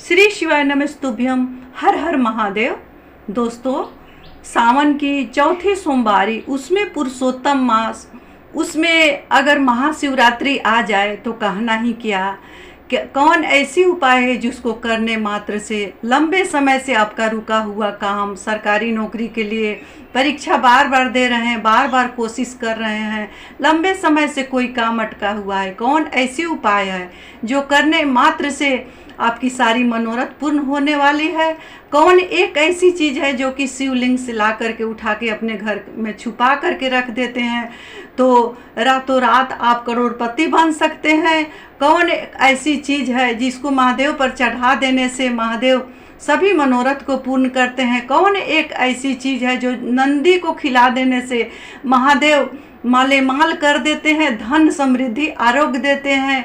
श्री शिवाय नमस्तुभ्यम। हर हर महादेव। दोस्तों, सावन की चौथी सोमवारी, उसमें पुरुषोत्तम मास, उसमें अगर महाशिवरात्रि आ जाए तो कहना ही क्या। कौन ऐसी उपाय है जिसको करने मात्र से लंबे समय से आपका रुका हुआ काम, सरकारी नौकरी के लिए परीक्षा बार बार दे रहे हैं, बार बार कोशिश कर रहे हैं, लंबे समय से कोई काम अटका हुआ है। कौन ऐसी उपाय है जो करने मात्र से आपकी सारी मनोरथ पूर्ण होने वाली है। कौन एक ऐसी चीज़ है जो कि शिवलिंग से ला करके उठा के अपने घर में छुपा करके रख देते हैं तो रातों रात आप करोड़पति बन सकते हैं। कौन ऐसी चीज़ है जिसको महादेव पर चढ़ा देने से महादेव सभी मनोरथ को पूर्ण करते हैं। कौन एक ऐसी चीज़ है जो नंदी को खिला देने से महादेव माले माल कर देते हैं, धन समृद्धि आरोग्य देते हैं।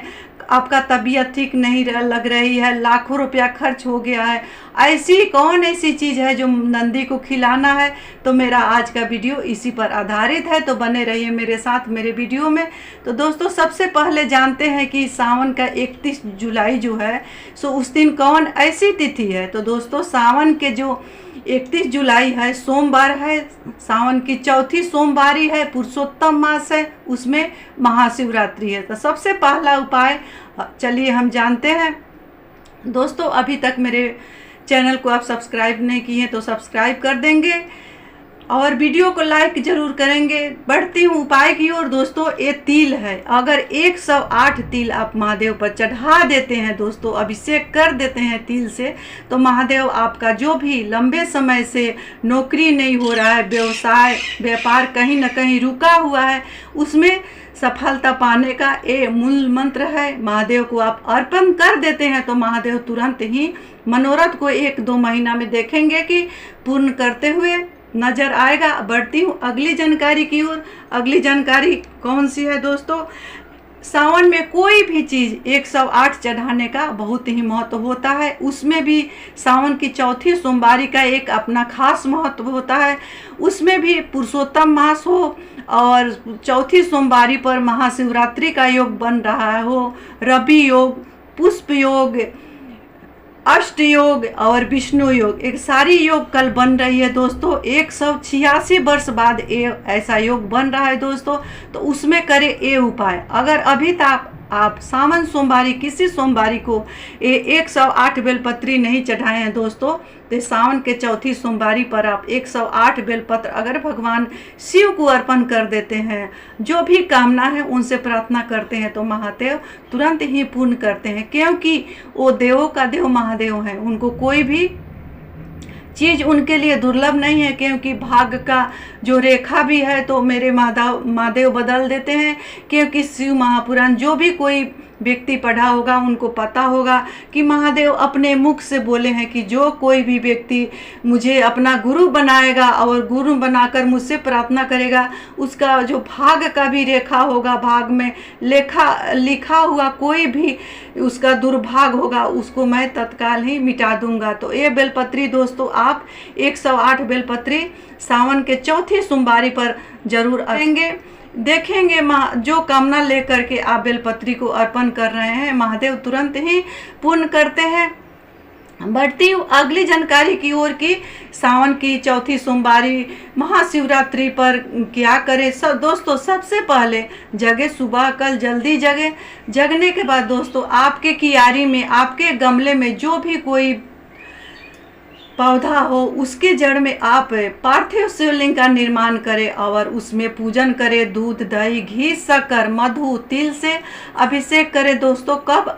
आपका तबीयत ठीक नहीं लग रही है, लाखों रुपया खर्च हो गया है, ऐसी कौन ऐसी चीज़ है जो नंदी को खिलाना है। तो मेरा आज का वीडियो इसी पर आधारित है, तो बने रहिए मेरे साथ मेरे वीडियो में। तो दोस्तों, सबसे पहले जानते हैं कि सावन का 31 जुलाई जो है सो उस दिन कौन ऐसी तिथि है। तो दोस्तों, सावन के जो 31 जुलाई है, सोमवार है, सावन की चौथी सोमवारी है, पुरुषोत्तम मास है, उसमें महाशिवरात्रि है। तो सबसे पहला उपाय चलिए हम जानते हैं। दोस्तों, अभी तक मेरे चैनल को आप सब्सक्राइब नहीं किए हैं तो सब्सक्राइब कर देंगे और वीडियो को लाइक जरूर करेंगे। बढ़ती हूँ उपाय की ओर। दोस्तों, ये तिल है, अगर 108 तिल आप महादेव पर चढ़ा देते हैं, दोस्तों अभिषेक कर देते हैं तिल से, तो महादेव आपका जो भी लंबे समय से नौकरी नहीं हो रहा है, व्यवसाय व्यापार कहीं ना कहीं रुका हुआ है, उसमें सफलता पाने का ये मूल मंत्र है। महादेव को आप अर्पण कर देते हैं तो महादेव तुरंत ही मनोरथ को 1-2 महीना में देखेंगे कि पूर्ण करते हुए नजर आएगा। बढ़ती हूँ अगली जानकारी की ओर। अगली जानकारी कौन सी है दोस्तों? सावन में कोई भी चीज़ 108 चढ़ाने का बहुत ही महत्व होता है। उसमें भी सावन की चौथी सोमवारी का एक अपना खास महत्व होता है। उसमें भी पुरुषोत्तम मास हो और चौथी सोमवारी पर महाशिवरात्रि का योग बन रहा हो, रवि योग, पुष्प योग, अष्ट योग और विष्णु योग, एक सारी योग कल बन रही है दोस्तों। 186 वर्ष बाद ये ऐसा योग बन रहा है दोस्तों। तो उसमें करें ये उपाय। अगर अभी तक आप सावन सोमवारी किसी सोमवारी को 108 बेलपत्री नहीं चढ़ाए हैं दोस्तों, तो सावन के चौथी सोमवारी पर आप 108 बेलपत्र अगर भगवान शिव को अर्पण कर देते हैं, जो भी कामना है उनसे प्रार्थना करते हैं, तो महादेव तुरंत ही पूर्ण करते हैं। क्योंकि वो देवों का देव महादेव हैं, उनको कोई भी चीज़ उनके लिए दुर्लभ नहीं है। क्योंकि भाग्य का जो रेखा भी है तो मेरे महादेव बदल देते हैं। क्योंकि शिव महापुराण जो भी कोई व्यक्ति पढ़ा होगा उनको पता होगा कि महादेव अपने मुख से बोले हैं कि जो कोई भी व्यक्ति मुझे अपना गुरु बनाएगा और गुरु बनाकर मुझसे प्रार्थना करेगा, उसका जो भाग्य का भी रेखा होगा, भाग में लिखा हुआ कोई भी उसका दुर्भाग्य होगा, उसको मैं तत्काल ही मिटा दूंगा। तो ये बेलपत्री दोस्तों आप 108 बेलपत्री सावन के चौथी सोमवारी पर जरूर आएंगे। देखेंगे जो कामना लेकर के आप बेलपत्री को अर्पण कर रहे हैं, महादेव तुरंत ही पूर्ण करते हैं। बढ़ती हूँ अगली जानकारी की ओर की सावन की चौथी सोमवारी महाशिवरात्रि पर क्या करें। दोस्तों, सबसे पहले जगह सुबह कल जल्दी जगने के बाद दोस्तों आपके कियारी में, आपके गमले में जो भी कोई पौधा हो, उसके जड़ में आप पार्थिव शिवलिंग का निर्माण करें और उसमें पूजन करें। दूध, दही, घी, शक्कर, मधु, तिल से अभिषेक करें। दोस्तों, कब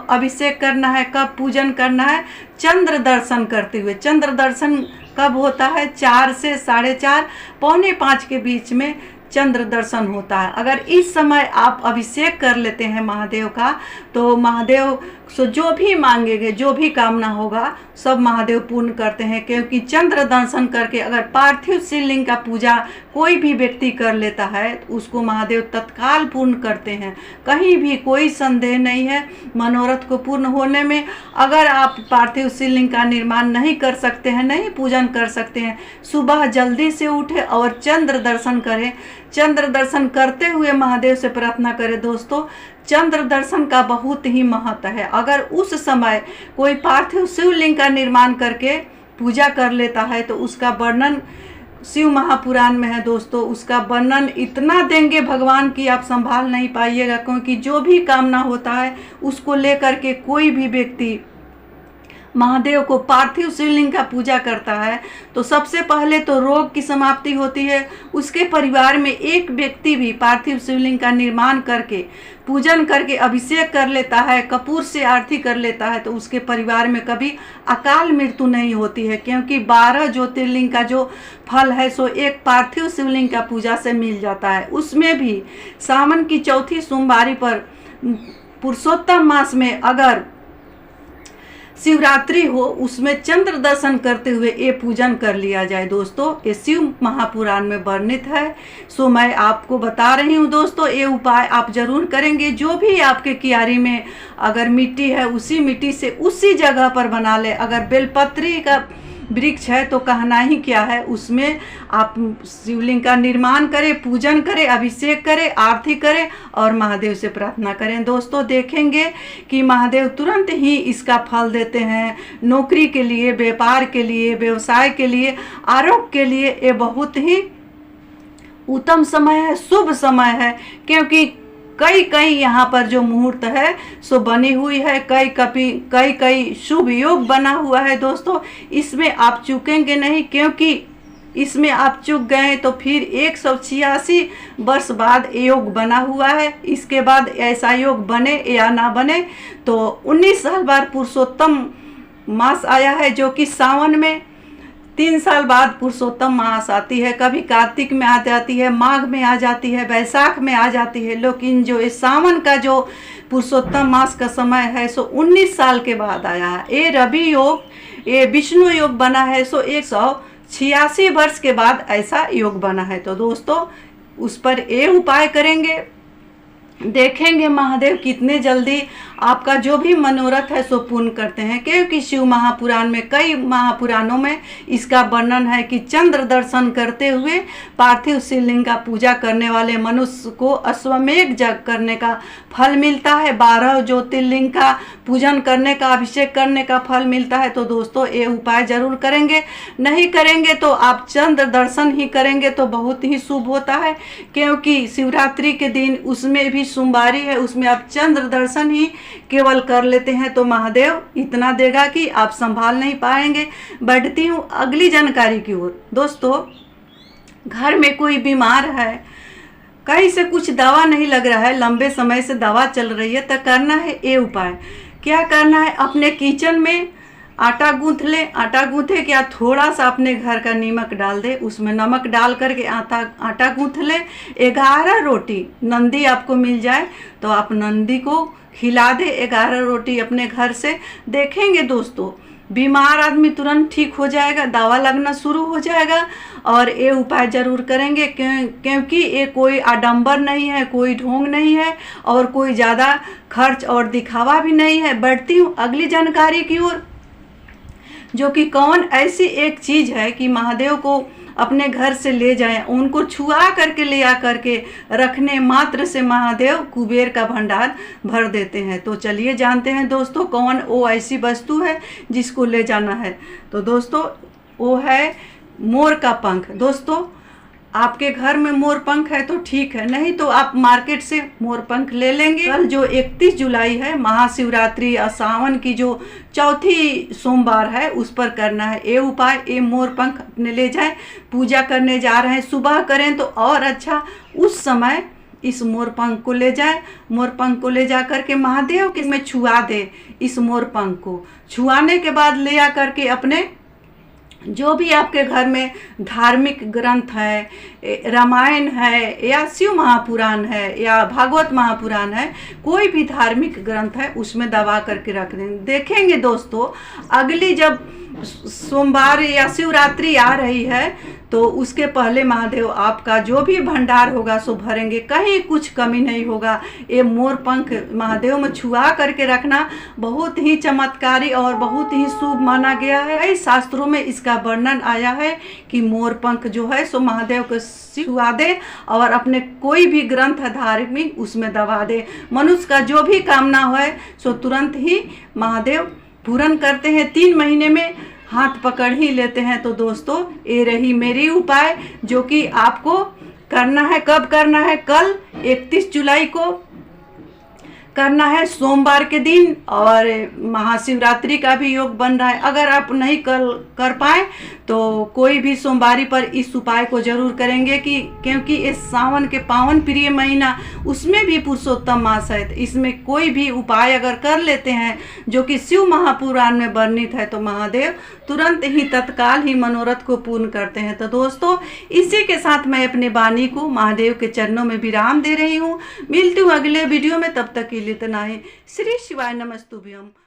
अभिषेक करना है, कब पूजन करना है? चंद्र दर्शन करते हुए। चंद्र दर्शन कब होता है? 4 से 4:30, 4:45 के बीच में चंद्र दर्शन होता है। अगर इस समय आप अभिषेक कर लेते हैं महादेव का, तो महादेव जो भी मांगेंगे, जो भी कामना होगा, सब महादेव पूर्ण करते हैं। क्योंकि चंद्र दर्शन करके अगर पार्थिव शिवलिंग का पूजा कोई भी व्यक्ति कर लेता है तो उसको महादेव तत्काल पूर्ण करते हैं। कहीं भी कोई संदेह नहीं है मनोरथ को पूर्ण होने में। अगर आप पार्थिव शिवलिंग का निर्माण नहीं कर सकते हैं, नहीं पूजन कर सकते हैं, सुबह जल्दी से उठे और चंद्र दर्शन करें। चंद्र दर्शन करते हुए महादेव से प्रार्थना करें। दोस्तों, चंद्र दर्शन का बहुत ही महत्व है। अगर उस समय कोई पार्थिव शिवलिंग का निर्माण करके पूजा कर लेता है तो उसका वर्णन शिव महापुराण में है दोस्तों। उसका वर्णन इतना देंगे भगवान की आप संभाल नहीं पाइएगा, क्योंकि जो भी कामना होता है उसको लेकर के कोई भी व्यक्ति महादेव को पार्थिव शिवलिंग का पूजा करता है तो सबसे पहले तो रोग की समाप्ति होती है। उसके परिवार में एक व्यक्ति भी पार्थिव शिवलिंग का निर्माण करके पूजन करके अभिषेक कर लेता है, कपूर से आरती कर लेता है, तो उसके परिवार में कभी अकाल मृत्यु नहीं होती है, क्योंकि 12 ज्योतिर्लिंग का जो फल है सो एक पार्थिव शिवलिंग का पूजा से मिल जाता है। उसमें भी सावन की चौथी सोमवारी पर पुरुषोत्तम मास में अगर शिवरात्रि हो, उसमें चंद्र दर्शन करते हुए ये पूजन कर लिया जाए दोस्तों। ये शिव महापुराण में वर्णित है। सो मैं आपको बता रही हूँ दोस्तों, ये उपाय आप जरूर करेंगे। जो भी आपके क्यारी में अगर मिट्टी है उसी मिट्टी से उसी जगह पर बना ले। अगर बेलपत्री का वृक्ष है तो कहना ही क्या है, उसमें आप शिवलिंग का निर्माण करें, पूजन करें, अभिषेक करें, आरती करें और महादेव से प्रार्थना करें। दोस्तों देखेंगे कि महादेव तुरंत ही इसका फल देते हैं। नौकरी के लिए, व्यापार के लिए, व्यवसाय के लिए, आरोग्य के लिए ये बहुत ही उत्तम समय है, शुभ समय है, क्योंकि कई यहाँ पर जो मुहूर्त है सो बनी हुई है। कई शुभ योग बना हुआ है दोस्तों। इसमें आप चूकेंगे नहीं, क्योंकि इसमें आप चूक गए तो फिर 186 वर्ष बाद योग बना हुआ है। इसके बाद ऐसा योग बने या ना बने तो 19 साल बाद पुरुषोत्तम मास आया है, जो कि सावन में 3 साल बाद पुरुषोत्तम मास आती है। कभी कार्तिक में आ जाती है, माघ में आ जाती है, वैशाख में आ जाती है, लेकिन जो इस सावन का जो पुरुषोत्तम मास का समय है सो 19 साल के बाद आया है। ये रवि योग, ये विष्णु योग बना है, सो 186 वर्ष के बाद ऐसा योग बना है। तो दोस्तों उस पर ये उपाय करेंगे, देखेंगे महादेव कितने जल्दी आपका जो भी मनोरथ है सो पूर्ण करते हैं। क्योंकि शिव महापुराण में, कई महापुराणों में इसका वर्णन है कि चंद्र दर्शन करते हुए पार्थिव शिवलिंग का पूजा करने वाले मनुष्य को अश्वमेध यज्ञ करने का फल मिलता है, 12 ज्योतिर्लिंग का पूजन करने का, अभिषेक करने का फल मिलता है। तो दोस्तों ये उपाय जरूर करेंगे। नहीं करेंगे तो आप चंद्र दर्शन ही करेंगे तो बहुत ही शुभ होता है, क्योंकि शिवरात्रि के दिन उसमें भी सोमवारी है, उसमें आप चंद्र दर्शन ही केवल कर लेते हैं तो महादेव इतना देगा कि आप संभाल नहीं पाएंगे। बढ़ती हूँ अगली जानकारी की ओर। दोस्तों घर में कोई बीमार है, कहीं से कुछ दवा नहीं लग रहा है, लंबे समय से दवा चल रही है, तो करना है ये उपाय। क्या करना है, अपने किचन में आटा गूंथ ले। आटा गूंथे क्या, थोड़ा सा अपने घर का नमक डाल दे, उसमें नमक डाल करके आटा गूंथ ले। 11 रोटी नंदी आपको मिल जाए तो आप नंदी को खिला दे 11 रोटी अपने घर से। देखेंगे दोस्तों बीमार आदमी तुरंत ठीक हो जाएगा, दवा लगना शुरू हो जाएगा। और ये उपाय जरूर करेंगे, क्योंकि ये कोई आडंबर नहीं है, कोई ढोंग नहीं है और कोई ज़्यादा खर्च और दिखावा भी नहीं है। बढ़ती हूँ अगली जानकारी की ओर, जो कि कौन ऐसी एक चीज़ है कि महादेव को अपने घर से ले जाएं, उनको छुआ करके ले आ करके रखने मात्र से महादेव कुबेर का भंडार भर देते हैं। तो चलिए जानते हैं दोस्तों कौन वो ऐसी वस्तु है जिसको ले जाना है। तो दोस्तों वो है मोर का पंख। दोस्तों आपके घर में मोर पंख है तो ठीक है, नहीं तो आप मार्केट से मोर पंख ले लेंगे। कल जो 31 जुलाई है महाशिवरात्रि और सावन की जो चौथी सोमवार है उस पर करना है ये उपाय। ये मोर पंख अपने ले जाएं, पूजा करने जा रहे हैं सुबह करें तो और अच्छा। उस समय इस मोर पंख को ले जाए, मोर पंख को ले जा करके महादेव के में छुआ दे। इस मोर पंख को छुआने के बाद ले आ करके अपने जो भी आपके घर में धार्मिक ग्रंथ है, रामायण है या शिव महापुराण है या भागवत महापुराण है, कोई भी धार्मिक ग्रंथ है उसमें दबा करके रख दें। देखेंगे दोस्तों अगली जब सोमवार या शिवरात्रि आ रही है तो उसके पहले महादेव आपका जो भी भंडार होगा सो भरेंगे, कहीं कुछ कमी नहीं होगा। ये मोर पंख महादेव में छुआ करके रखना बहुत ही चमत्कारी और बहुत ही शुभ माना गया है। शास्त्रों में इसका वर्णन आया है कि मोर पंख जो है सो महादेव को छुआ दे और अपने कोई भी ग्रंथ धार्मिक उसमें दबा दे, मनुष्य का जो भी कामना हो सो तुरंत ही महादेव पूर्ण करते हैं। 3 महीने में हाथ पकड़ ही लेते हैं। तो दोस्तों ये रही मेरी उपाय जो कि आपको करना है। कब करना है? कल 31 जुलाई को करना है, सोमवार के दिन, और महाशिवरात्रि का भी योग बन रहा है। अगर आप नहीं कर पाए तो कोई भी सोमवारी पर इस उपाय को जरूर करेंगे क्योंकि इस सावन के पावन प्रिय महीना उसमें भी पुरुषोत्तम मास है। तो इसमें कोई भी उपाय अगर कर लेते हैं जो कि शिव महापुराण में वर्णित है तो महादेव तुरंत ही तत्काल ही मनोरथ को पूर्ण करते हैं। तो दोस्तों इसी के साथ मैं अपने वाणी को महादेव के चरणों में विराम दे रही हूँ। मिलती हूँ अगले वीडियो में, तब तक के लिए इतना ही। श्री शिवाय नमस्तुभ्यम।